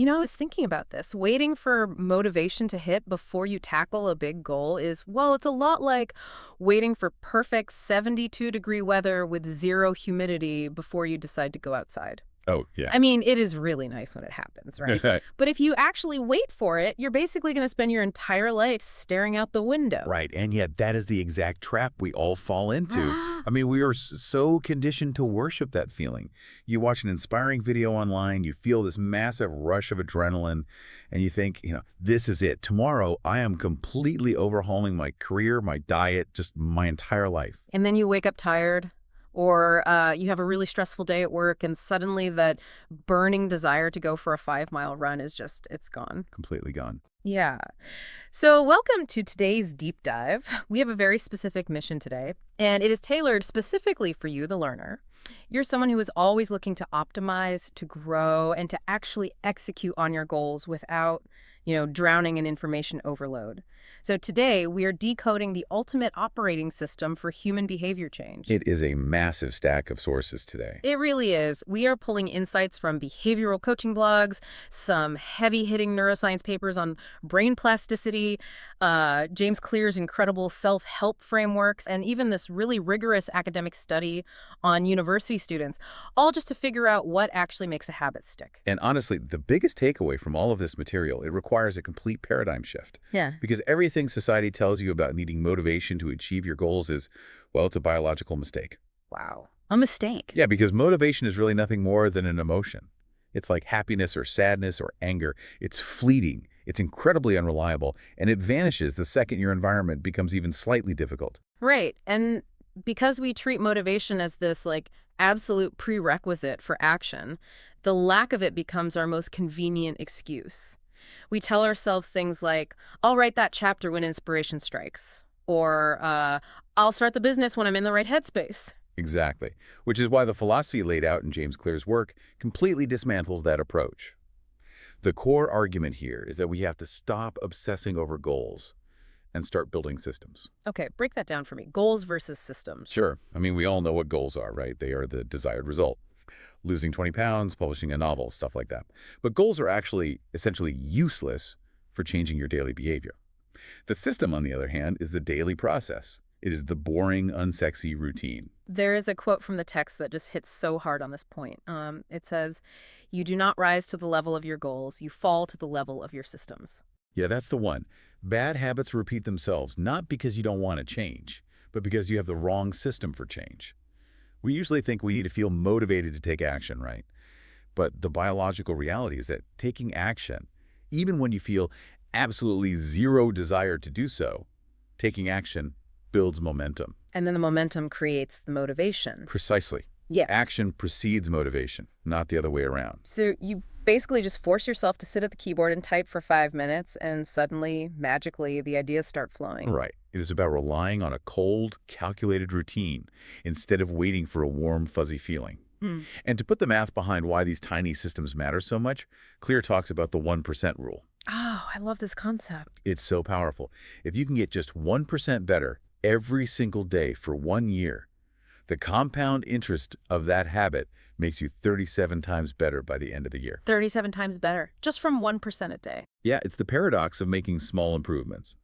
I was thinking about this. Waiting for motivation to hit before you tackle a big goal is, well, it's a lot like waiting for perfect 72-degree weather with zero humidity before you decide to go outside. Oh, yeah. I mean, it is really nice when it happens, right? But if you actually wait for it, you're basically going to spend your entire life staring out the window. Right, and yet that is the exact trap we all fall into. I mean, we are so conditioned to worship that feeling. You watch an inspiring video online, you feel this massive rush of adrenaline, and you think, this is it. Tomorrow, I am completely overhauling my career, my diet, just my entire life. And then you wake up tired, or you have a really stressful day at work, and suddenly that burning desire to go for a 5-mile run is just, it's gone. Completely gone. Yeah. So welcome to today's deep dive. We have a very specific mission today, and it is tailored specifically for you, the learner. You're someone who is always looking to optimize, to grow, and to actually execute on your goals without, drowning in information overload. So today, we are decoding the ultimate operating system for human behavior change. It is a massive stack of sources today. It really is. We are pulling insights from behavioral coaching blogs, some heavy-hitting neuroscience papers on brain plasticity, James Clear's incredible self-help frameworks, and even this really rigorous academic study on university students, all just to figure out what actually makes a habit stick. And honestly, the biggest takeaway from all of this material, it requires a complete paradigm shift. Yeah. Because everything society tells you about needing motivation to achieve your goals is, well, it's a biological mistake. Wow. A mistake. Yeah, because motivation is really nothing more than an emotion. It's like happiness or sadness or anger. It's fleeting, it's incredibly unreliable, and it vanishes the second your environment becomes even slightly difficult. Right. And because we treat motivation as this, absolute prerequisite for action, the lack of it becomes our most convenient excuse. We tell ourselves things like, I'll write that chapter when inspiration strikes, or I'll start the business when I'm in the right headspace. Exactly, which is why the philosophy laid out in James Clear's work completely dismantles that approach. The core argument here is that we have to stop obsessing over goals and start building systems. Okay, break that down for me. Goals versus systems. Sure. I mean, we all know what goals are, right? They are the desired result. Losing 20 pounds, publishing a novel, stuff like that. But goals are actually essentially useless for changing your daily behavior. The system, on the other hand, is the daily process. It is the boring, unsexy routine. There is a quote from the text that just hits so hard on this point. It says, you do not rise to the level of your goals, you fall to the level of your systems. Yeah, that's the one. Bad habits repeat themselves, not because you don't want to change, but because you have the wrong system for change. We usually think we need to feel motivated to take action, right? But the biological reality is that taking action, even when you feel absolutely zero desire to do so, taking action builds momentum. And then the momentum creates the motivation. Precisely. Yeah. Action precedes motivation, not the other way around. So you basically just force yourself to sit at the keyboard and type for 5 minutes, and suddenly, magically, the ideas start flowing. Right. It is about relying on a cold, calculated routine instead of waiting for a warm, fuzzy feeling. And to put the math behind why these tiny systems matter so much, Clear talks about the 1% rule. Oh, I love this concept. It's so powerful. If you can get just 1% better every single day for 1 year, the compound interest of that habit makes you 37 times better by the end of the year. 37 times better, just from 1% a day. Yeah, it's the paradox of making small improvements.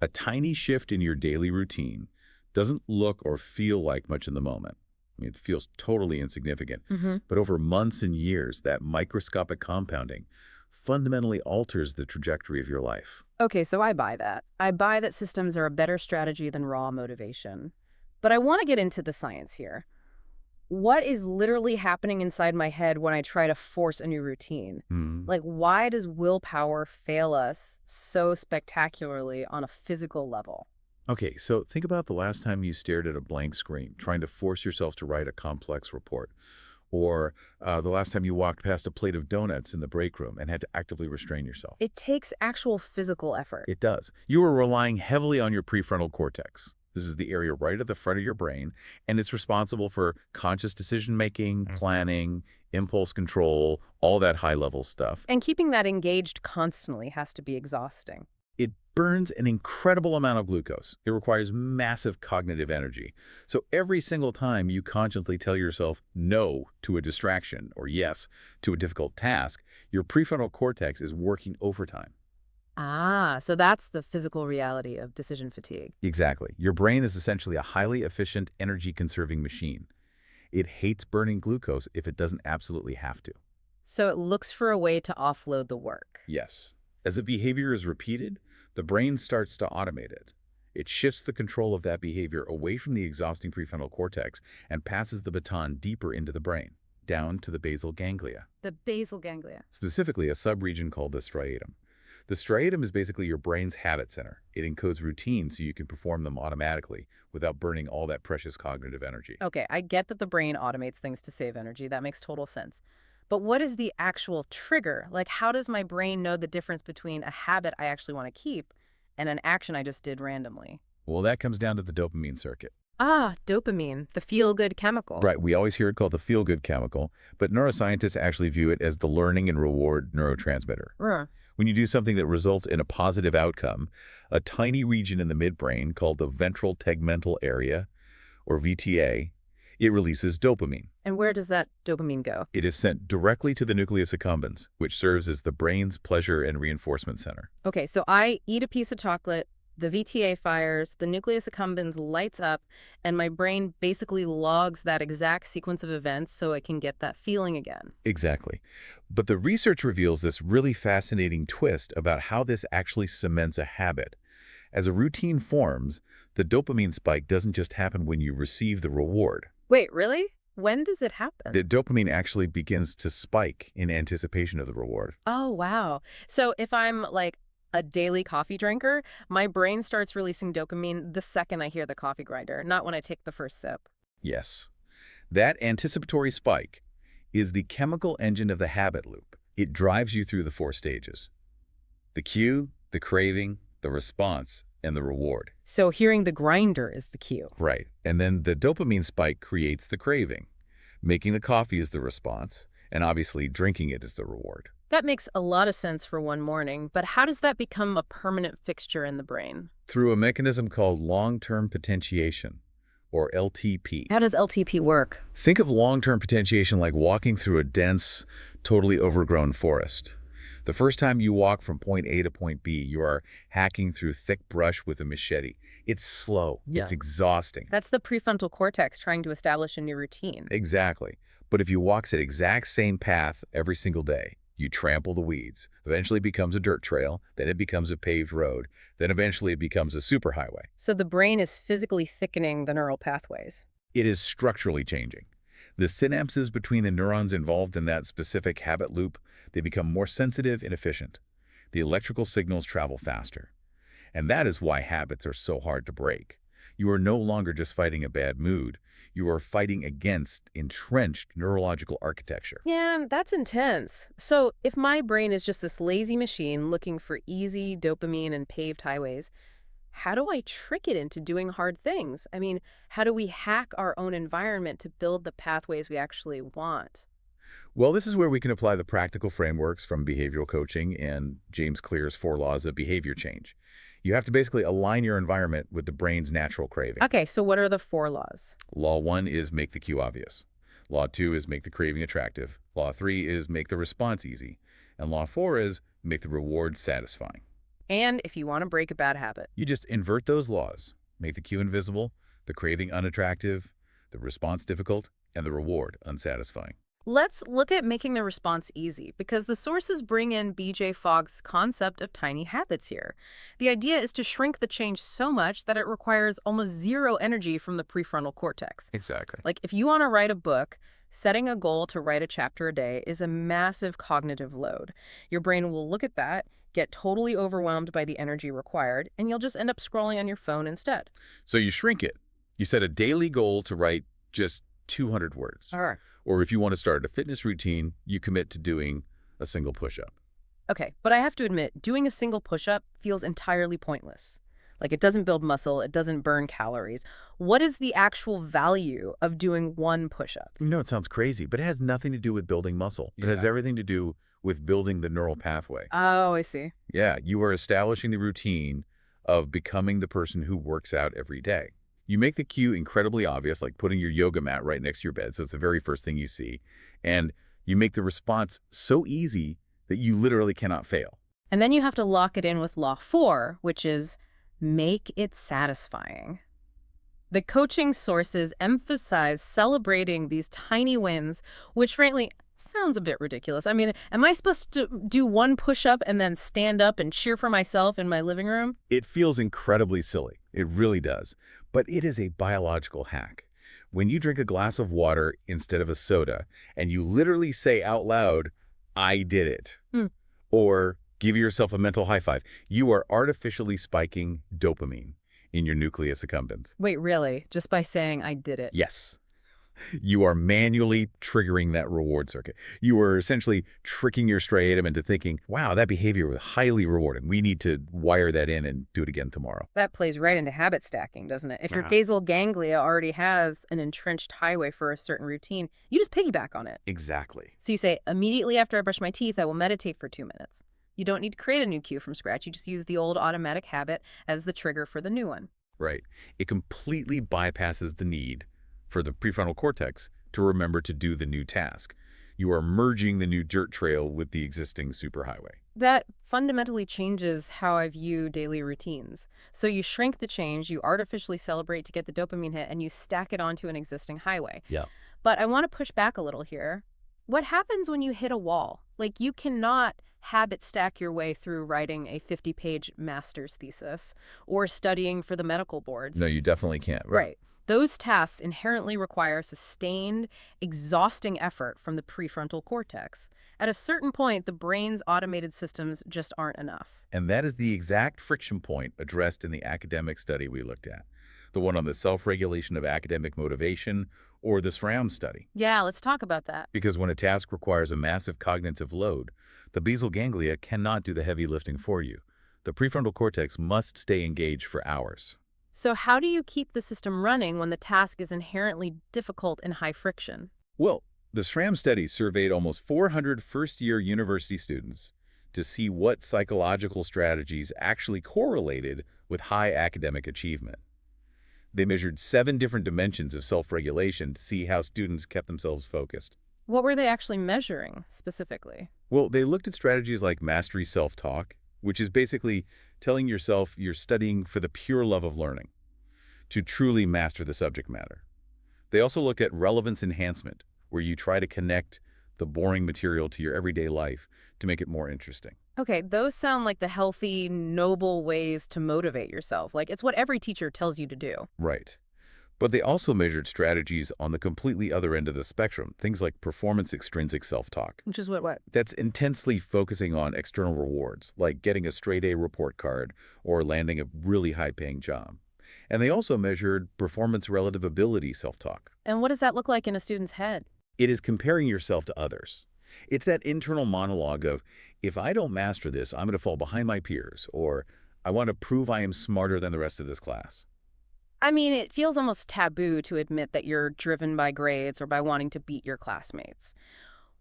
A tiny shift in your daily routine doesn't look or feel like much in the moment. I mean, it feels totally insignificant. But over months and years, that microscopic compounding fundamentally alters the trajectory of your life. Okay, so I buy that. I buy that systems are a better strategy than raw motivation. But I want to get into the science here. What is literally happening inside my head when I try to force a new routine? Why does willpower fail us so spectacularly on a physical level? Okay, so think about the last time you stared at a blank screen, trying to force yourself to write a complex report. Or the last time you walked past a plate of donuts in the break room and had to actively restrain yourself. It takes actual physical effort. It does. You are relying heavily on your prefrontal cortex. This is the area right at the front of your brain, and it's responsible for conscious decision-making, planning, impulse control, all that high-level stuff. And keeping that engaged constantly has to be exhausting. It burns an incredible amount of glucose. It requires massive cognitive energy. So every single time you consciously tell yourself no to a distraction or yes to a difficult task, your prefrontal cortex is working overtime. Ah, so that's the physical reality of decision fatigue. Exactly. Your brain is essentially a highly efficient, energy-conserving machine. It hates burning glucose if it doesn't absolutely have to. So it looks for a way to offload the work. Yes. As a behavior is repeated, the brain starts to automate it. It shifts the control of that behavior away from the exhausting prefrontal cortex and passes the baton deeper into the brain, down to the basal ganglia, The basal ganglia. specifically a subregion called the striatum. The striatum is basically your brain's habit center. It encodes routines so you can perform them automatically without burning all that precious cognitive energy. Okay, I get that the brain automates things to save energy. That makes total sense. But what is the actual trigger? Like, how does my brain know the difference between a habit I actually want to keep and an action I just did randomly? Well, that comes down to the dopamine circuit. Ah, dopamine, the feel-good chemical. Right, we always hear it called the feel-good chemical, but neuroscientists actually view it as the learning and reward neurotransmitter. Uh, When you do something that results in a positive outcome, a tiny region in the midbrain called the ventral tegmental area, or VTA, it releases dopamine. and where does that dopamine go? It is sent directly to the nucleus accumbens, which serves as the brain's pleasure and reinforcement center. Okay, so I eat a piece of chocolate, the VTA fires, the nucleus accumbens lights up, and my brain basically logs that exact sequence of events so it can get that feeling again. Exactly. But the research reveals this really fascinating twist about how this actually cements a habit. As a routine forms, the dopamine spike doesn't just happen when you receive the reward. Wait, really? When does it happen? The dopamine actually begins to spike in anticipation of the reward. Oh, wow. So if I'm like a daily coffee drinker, my brain starts releasing dopamine the second I hear the coffee grinder, not when I take the first sip. Yes. That anticipatory spike is the chemical engine of the habit loop. It drives you through the 4 stages: the cue, the craving, the response, and the reward. So hearing the grinder is the cue. Right. And then the dopamine spike creates the craving. Making the coffee is the response, and obviously drinking it is the reward. That makes a lot of sense for one morning, but how does that become a permanent fixture in the brain? Through a mechanism called long-term potentiation, or LTP. How does LTP work? Think of long-term potentiation like walking through a dense, totally overgrown forest. The first time you walk from point A to point B, you are hacking through thick brush with a machete. It's slow. Yeah. It's exhausting. That's the prefrontal cortex trying to establish a new routine. Exactly. But if you walk that exact same path every single day, you trample the weeds. Eventually it becomes a dirt trail, then it becomes a paved road, then eventually it becomes a superhighway. So the brain is physically thickening the neural pathways. It is structurally changing. The synapses between the neurons involved in that specific habit loop, they become more sensitive and efficient. The electrical signals travel faster. And that is why habits are so hard to break. You are no longer just fighting a bad mood. You are fighting against entrenched neurological architecture. Yeah, that's intense. So if my brain is just this lazy machine looking for easy dopamine and paved highways, how do I trick it into doing hard things? I mean, how do we hack our own environment to build the pathways we actually want? Well, this is where we can apply the practical frameworks from behavioral coaching and James Clear's 4 laws of behavior change. You have to basically align your environment with the brain's natural craving. Okay, so what are the 4 laws? Law 1 is make the cue obvious. Law 2 is make the craving attractive. Law 3 is make the response easy. And Law 4 is make the reward satisfying. And if you want to break a bad habit. You just invert those laws. Make the cue invisible, the craving unattractive, the response difficult, and the reward unsatisfying. Let's look at making the response easy, because the sources bring in B.J. Fogg's concept of tiny habits here. The idea is to shrink the change so much that it requires almost zero energy from the prefrontal cortex. Exactly. Like if you want to write a book, setting a goal to write a chapter a day is a massive cognitive load. Your brain will look at that, get totally overwhelmed by the energy required, and you'll just end up scrolling on your phone instead. So you shrink it. You set a daily goal to write just 200 words. All right. Or if you want to start a fitness routine, you commit to doing a single push-up. Okay, but I have to admit, doing a single push-up feels entirely pointless. Like it doesn't build muscle, it doesn't burn calories. What is the actual value of doing one push-up? You know, it sounds crazy, but it has nothing to do with building muscle. It has everything to do with building the neural pathway. Oh, I see. Yeah, you are establishing the routine of becoming the person who works out every day. You make the cue incredibly obvious, like putting your yoga mat right next to your bed, so it's the very first thing you see. And you make the response so easy that you literally cannot fail. And then you have to lock it in with law 4, which is make it satisfying. The coaching sources emphasize celebrating these tiny wins, which frankly sounds a bit ridiculous. I mean, am I supposed to do one push-up and then stand up and cheer for myself in my living room? It feels incredibly silly. It really does. But it is a biological hack. When you drink a glass of water instead of a soda, and you literally say out loud, "I did it," or give yourself a mental high five, you are artificially spiking dopamine in your nucleus accumbens. Wait, really? Just by saying I did it? Yes. You are manually triggering that reward circuit. You are essentially tricking your striatum into thinking, wow, that behavior was highly rewarding. We need to wire that in and do it again tomorrow. That plays right into habit stacking, doesn't it? If your Yeah. basal ganglia already has an entrenched highway for a certain routine, you just piggyback on it. Exactly. So you say, immediately after I brush my teeth, I will meditate for 2 minutes. You don't need to create a new cue from scratch. You just use the old automatic habit as the trigger for the new one. Right. It completely bypasses the need for the prefrontal cortex to remember to do the new task. You are merging the new dirt trail with the existing superhighway. That fundamentally changes how I view daily routines. So you shrink the change, you artificially celebrate to get the dopamine hit, and you stack it onto an existing highway. Yeah. But I want to push back a little here. What happens when you hit a wall? Like, you cannot habit stack your way through writing a 50-page master's thesis or studying for the medical boards. No, you definitely can't. Right. Those tasks inherently require sustained, exhausting effort from the prefrontal cortex. At a certain point, the brain's automated systems just aren't enough. And that is the exact friction point addressed in the academic study we looked at, the one on the self-regulation of academic motivation, or the SRAM study. Yeah, let's talk about that. Because when a task requires a massive cognitive load, the basal ganglia cannot do the heavy lifting for you. The prefrontal cortex must stay engaged for hours. So how do you keep the system running when the task is inherently difficult and high friction? Well, the SRAM study surveyed almost 400 first-year university students to see what psychological strategies actually correlated with high academic achievement. They measured 7 different dimensions of self-regulation to see how students kept themselves focused. What were they actually measuring specifically? Well, they looked at strategies like mastery self-talk, which is basically telling yourself you're studying for the pure love of learning, to truly master the subject matter. They also looked at relevance enhancement, where you try to connect the boring material to your everyday life to make it more interesting. Okay, those sound like the healthy, noble ways to motivate yourself. Like, it's what every teacher tells you to do. Right. But they also measured strategies on the completely other end of the spectrum, things like performance extrinsic self-talk. Which is what? That's intensely focusing on external rewards, like getting a straight-A report card or landing a really high-paying job. And they also measured performance relative ability self-talk. And what does that look like in a student's head? It is comparing yourself to others. It's that internal monologue of, if I don't master this, I'm going to fall behind my peers, or I want to prove I am smarter than the rest of this class. I mean, it feels almost taboo to admit that you're driven by grades or by wanting to beat your classmates.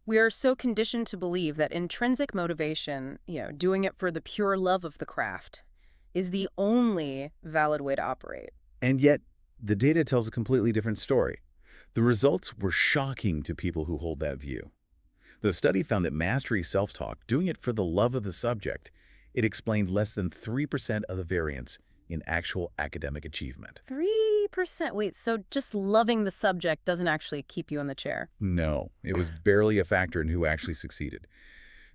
We are so conditioned to believe that intrinsic motivation, doing it for the pure love of the craft, is the only valid way to operate. And yet, the data tells a completely different story. The results were shocking to people who hold that view. The study found that mastery self-talk, doing it for the love of the subject, it explained less than 3% of the variance in actual academic achievement. 3%? Wait, so just loving the subject doesn't actually keep you in the chair? No, it was barely a factor in who actually succeeded.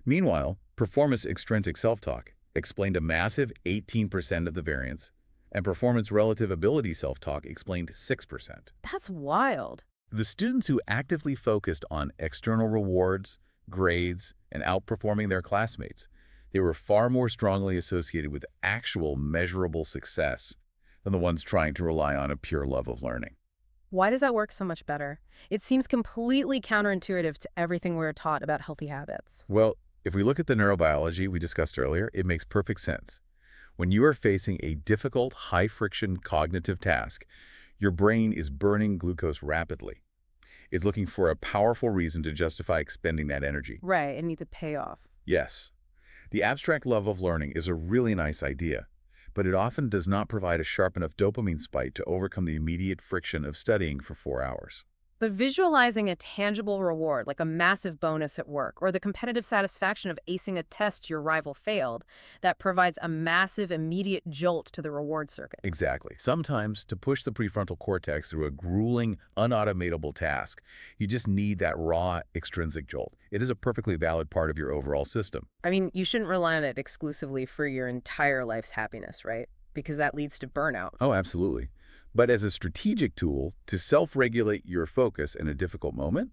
Meanwhile, performance extrinsic self-talk explained a massive 18% of the variance, and performance relative ability self-talk explained 6%. That's wild. The students who actively focused on external rewards, grades, and outperforming their classmates, they were far more strongly associated with actual measurable success than the ones trying to rely on a pure love of learning. Why does that work so much better? It seems completely counterintuitive to everything we're taught about healthy habits. Well, if we look at the neurobiology we discussed earlier, it makes perfect sense. When you are facing a difficult, high-friction cognitive task, your brain is burning glucose rapidly. It's looking for a powerful reason to justify expending that energy. Right, it needs a payoff. Yes, the abstract love of learning is a really nice idea, but it often does not provide a sharp enough dopamine spike to overcome the immediate friction of studying for 4 hours. But visualizing a tangible reward, like a massive bonus at work, or the competitive satisfaction of acing a test your rival failed, that provides a massive, immediate jolt to the reward circuit. Exactly. Sometimes, to push the prefrontal cortex through a grueling, unautomatable task, you just need that raw, extrinsic jolt. It is a perfectly valid part of your overall system. I mean, you shouldn't rely on it exclusively for your entire life's happiness, right? Because that leads to burnout. Oh, absolutely. But as a strategic tool to self-regulate your focus in a difficult moment,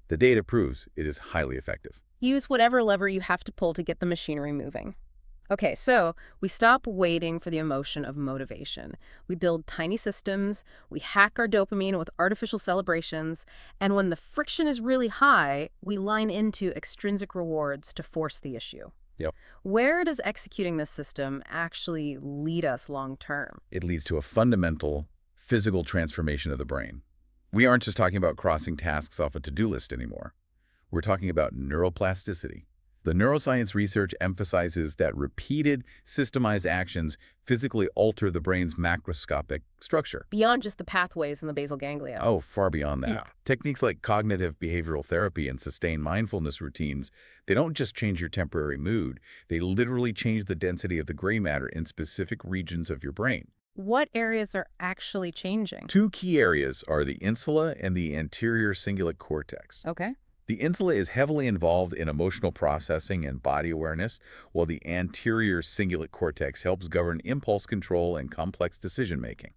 the data proves it is highly effective. Use whatever lever you have to pull to get the machinery moving. Okay, so we stop waiting for the emotion of motivation. We build tiny systems, we hack our dopamine with artificial celebrations, and when the friction is really high, we line into extrinsic rewards to force the issue. Yep. Where does executing this system actually lead us long term? It leads to a fundamental physical transformation of the brain. We aren't just talking about crossing tasks off a to-do list anymore. We're talking about neuroplasticity. The neuroscience research emphasizes that repeated, systemized actions physically alter the brain's macroscopic structure. Beyond just the pathways in the basal ganglia. Oh, far beyond that. Yeah. Techniques like cognitive behavioral therapy and sustained mindfulness routines, they don't just change your temporary mood, they literally change the density of the gray matter in specific regions of your brain. What areas are actually changing? Two key areas are the insula and the anterior cingulate cortex. Okay. The insula is heavily involved in emotional processing and body awareness, while the anterior cingulate cortex helps govern impulse control and complex decision-making.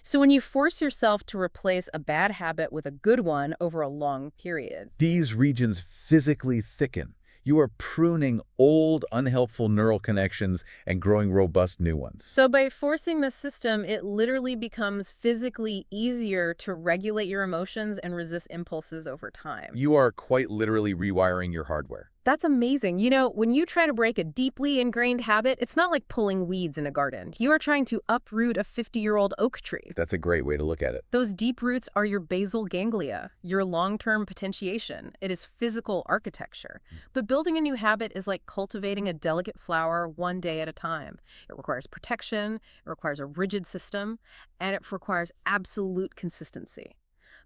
So when you force yourself to replace a bad habit with a good one over a long period. These regions physically thicken. You are pruning old, unhelpful neural connections and growing robust new ones. So by forcing the system, it literally becomes physically easier to regulate your emotions and resist impulses over time. You are quite literally rewiring your hardware. That's amazing. You know, when you try to break a deeply ingrained habit, it's not like pulling weeds in a garden. You are trying to uproot a 50-year-old oak tree. That's a great way to look at it. Those deep roots are your basal ganglia, your long-term potentiation. It is physical architecture. But building a new habit is like cultivating a delicate flower one day at a time. It requires protection, it requires a rigid system, and it requires absolute consistency.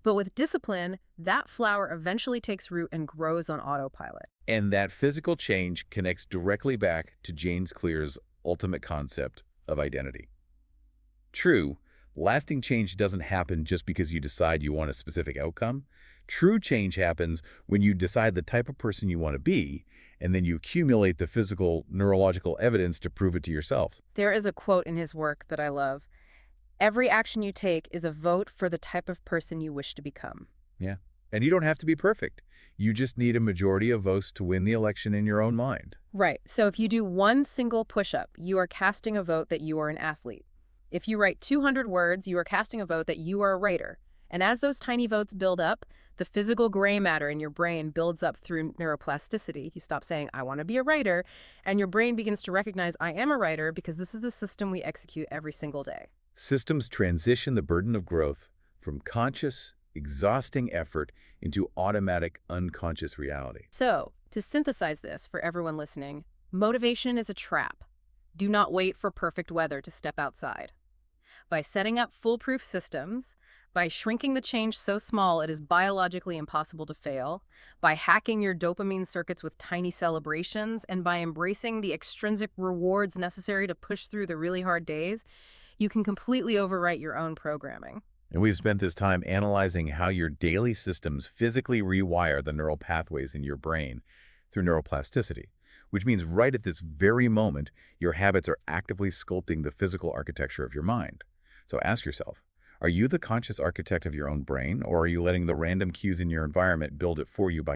But with discipline, that flower eventually takes root and grows on autopilot. And that physical change connects directly back to James Clear's ultimate concept of identity. True, lasting change doesn't happen just because you decide you want a specific outcome. True change happens when you decide the type of person you want to be, and then you accumulate the physical, neurological evidence to prove it to yourself. There is a quote in his work that I love. Every action you take is a vote for the type of person you wish to become. Yeah. And you don't have to be perfect. You just need a majority of votes to win the election in your own mind. Right. So if you do one single push-up, you are casting a vote that you are an athlete. If you write 200 words, you are casting a vote that you are a writer. And as those tiny votes build up, the physical gray matter in your brain builds up through neuroplasticity. You stop saying, I want to be a writer, and your brain begins to recognize, I am a writer, because this is the system we execute every single day. Systems transition the burden of growth from conscious, exhausting effort into automatic, unconscious reality. So, to synthesize this for everyone listening, motivation is a trap. Do not wait for perfect weather to step outside. By setting up foolproof systems, by shrinking the change so small it is biologically impossible to fail, by hacking your dopamine circuits with tiny celebrations, and by embracing the extrinsic rewards necessary to push through the really hard days, you can completely overwrite your own programming. And we've spent this time analyzing how your daily systems physically rewire the neural pathways in your brain through neuroplasticity, which means right at this very moment, your habits are actively sculpting the physical architecture of your mind. So ask yourself, are you the conscious architect of your own brain, or are you letting the random cues in your environment build it for you by